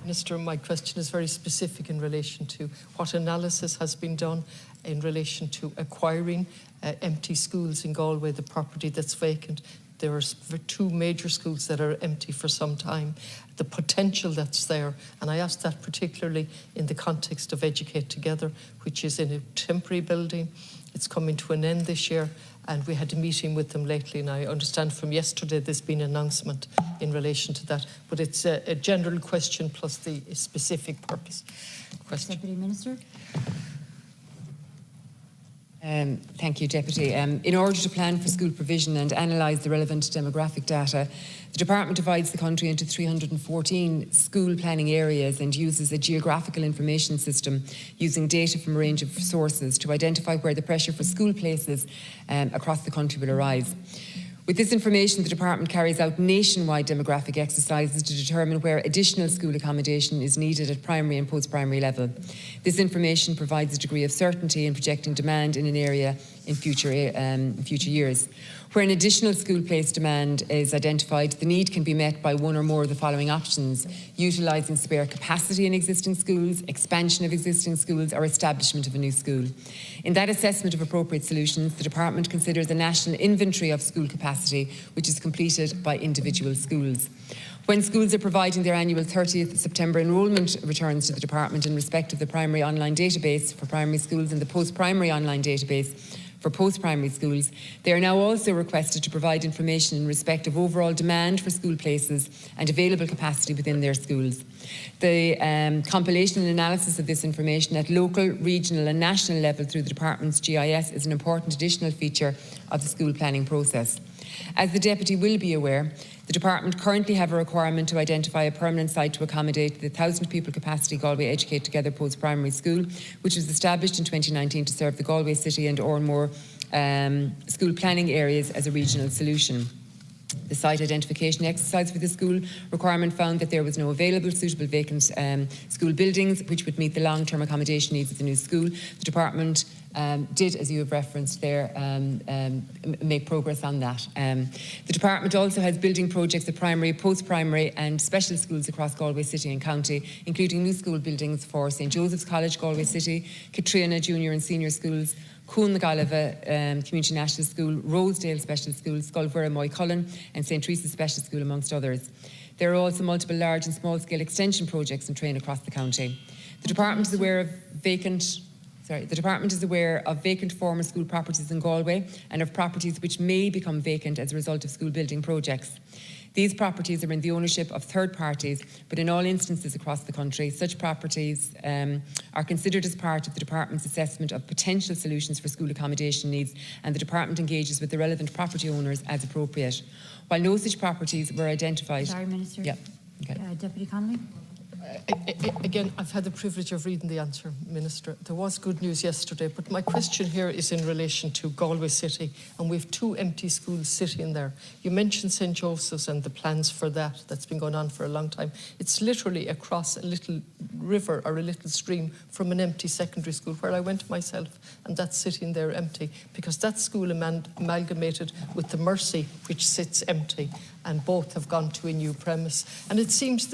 Minister, my question is very specific in relation to what analysis has been done in relation to acquiring empty schools in Galway, the property that's vacant. There are two major schools that are empty for some time. The potential that's there, and I ask that particularly in the context of Educate Together, which is in a temporary building. It's coming to an end this year, and we had a meeting with them lately, and I understand from yesterday there's been an announcement in relation to that. But it's a general question plus the specific purpose question. Deputy Minister. Thank you, Deputy. In order to plan for school provision and analyse the relevant demographic data, the Department divides the country into 314 school planning areas and uses a geographical information system using data from a range of sources to identify where the pressure for school places across the country will arise. With this information, the Department carries out nationwide demographic exercises to determine where additional school accommodation is needed at primary and post-primary level. This information provides a degree of certainty in projecting demand in an area in future years. Where an additional school place demand is identified, the need can be met by one or more of the following options: utilising spare capacity in existing schools, expansion of existing schools, or establishment of a new school. In that assessment of appropriate solutions, the Department considers a national inventory of school capacity, which is completed by individual schools. When schools are providing their annual 30th September enrolment returns to the Department in respect of the primary online database for primary schools and the post-primary online database for post-primary schools, they are now also requested to provide information in respect of overall demand for school places and available capacity within their schools. The compilation and analysis of this information at local, regional and national level through the Department's GIS is an important additional feature of the school planning process. As the Deputy will be aware, the Department currently have a requirement to identify a permanent site to accommodate the 1,000 pupil capacity Galway Educate Together post-primary school, which was established in 2019 to serve the Galway City and Oranmore school planning areas as a regional solution. The site identification exercise for the school requirement found that there was no available suitable vacant school buildings which would meet the long-term accommodation needs of the new school. The Department did, as you have referenced there, make progress on that. The Department also has building projects at primary, post-primary and special schools across Galway City and County, including new school buildings for St Joseph's College, Galway City, Ceisteanna Junior and Senior Schools, nGaillimh Community National School, Rosedale Special School, Scoileanna Moycullen and St Teresa's Special School, amongst others. There are also multiple large and small-scale extension projects in train across the county. The Department is aware of vacant former school properties in Galway and of properties which may become vacant as a result of school building projects. These properties are in the ownership of third parties, but in all instances across the country, such properties are considered as part of the Department's assessment of potential solutions for school accommodation needs, and the Department engages with the relevant property owners as appropriate. While no such properties were identified... Sorry, Minister. Yeah. Okay. Deputy Connolly. Again, I've had the privilege of reading the answer, Minister. There was good news yesterday, but my question here is in relation to Galway City, and we have two empty schools sitting there. You mentioned St Joseph's and the plans for that. That's been going on for a long time. It's literally across a little river or a little stream from an empty secondary school where I went myself, and that's sitting there empty because that school amalgamated with the Mercy, which sits empty, and both have gone to a new premise. And it seems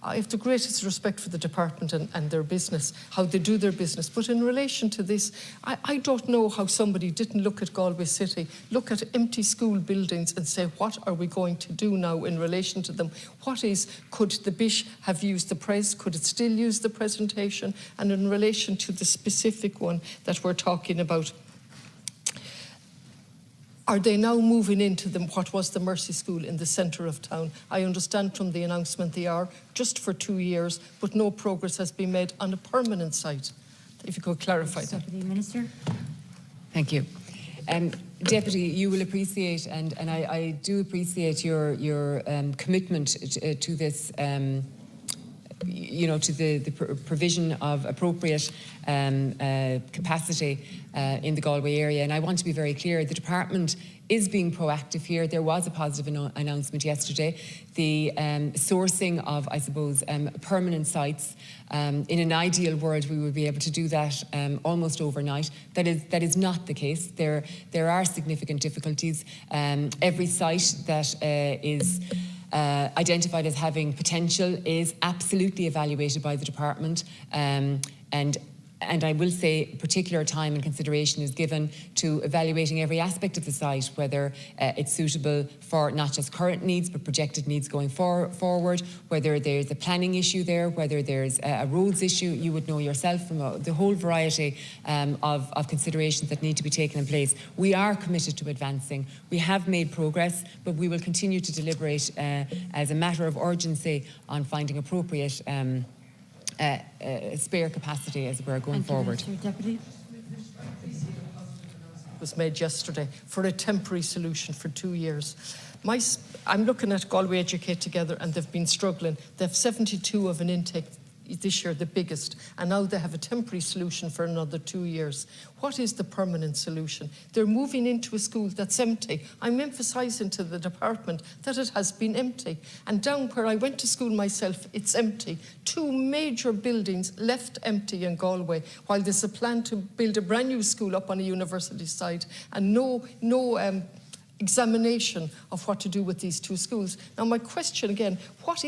I have the greatest respect for the Department and their business, how they do their business. But in relation to this, I don't know how somebody didn't look at Galway City, look at empty school buildings and say, what are we going to do now in relation to them? Could the Bish have used the press? Could it still use the presentation? And in relation to the specific one that we're talking about, are they now moving into what was the Mercy School in the centre of town? I understand from the announcement they are just for 2 years, but no progress has been made on a permanent site. If you could clarify that. Deputy Minister. Thank you. Deputy, you will appreciate, and I do appreciate your commitment to this, to the provision of appropriate capacity in the Galway area. And I want to be very clear, the Department is being proactive here. There was a positive announcement yesterday. The sourcing of, I suppose, permanent sites. In an ideal world, we would be able to do that almost overnight. That is not the case. There are significant difficulties. Every site that is identified as having potential is absolutely evaluated by the department, and I will say particular time and consideration is given to evaluating every aspect of the site, whether it's suitable for not just current needs but projected needs going forward, whether there's a planning issue there, whether there's a roads issue. You would know yourself from the whole variety of considerations that need to be taken in place. We are committed to advancing. We have made progress, but we will continue to deliberate as a matter of urgency on finding appropriate spare capacity as we're going forward. Deputy. Was made yesterday for a temporary solution for 2 years. I'm looking at Galway Educate Together, and they've been struggling. They have 72 of an intake this year, the biggest, and now they have a temporary solution for another 2 years. What is the permanent solution? They're moving into a school that's empty. I'm emphasising to the department that it has been empty. And down where I went to school myself, it's empty. 2 major buildings left empty in Galway, while there's a plan to build a brand new school up on a university site, and no examination of what to do with these 2 schools. Now, my question again: what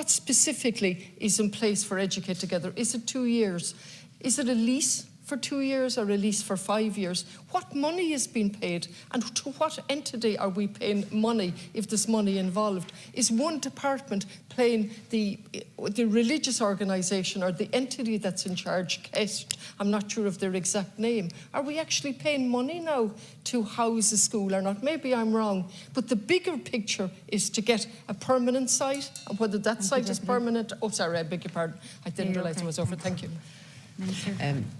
specifically is in place for Educate Together? Is it 2 years? Is it a lease for 2 years or a lease for 5 years? What money is being paid, and to what entity are we paying money if there's money involved? Is one department paying the religious organisation or the entity that's in charge, ceist? I'm not sure of their exact name. Are we actually paying money now to house a school or not? Maybe I'm wrong, but the bigger picture is to get a permanent site, and whether that site is permanent. Oh, sorry, I beg your pardon. I didn't realise it was over. Thank you.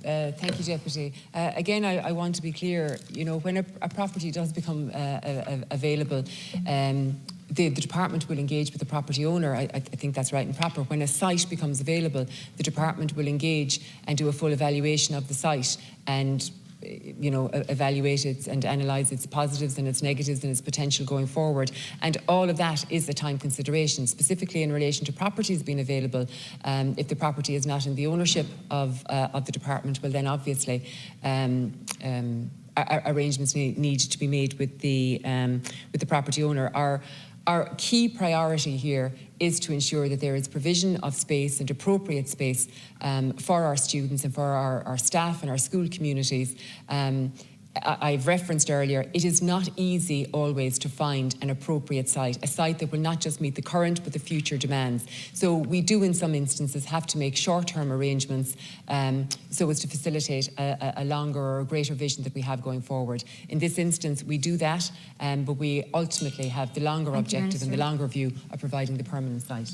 Thank you, Deputy. Again, I want to be clear, you know, when a property does become available, the department will engage with the property owner. I think that's right and proper. When a site becomes available, the department will engage and do a full evaluation of the site and, you know, evaluate it and analyse its positives and its negatives and its potential going forward. And all of that is a time consideration, specifically in relation to properties being available. If the property is not in the ownership of the department, well then obviously arrangements need to be made with the property owner. Our key priority here is to ensure that there is provision of space and appropriate space for our students and for our staff and our school communities. I've referenced earlier, it is not easy always to find an appropriate site, a site that will not just meet the current but the future demands. So we do in some instances have to make short-term arrangements so as to facilitate a longer or greater vision that we have going forward. In this instance we do that, but we ultimately have the longer objective and the longer view of providing the permanent site.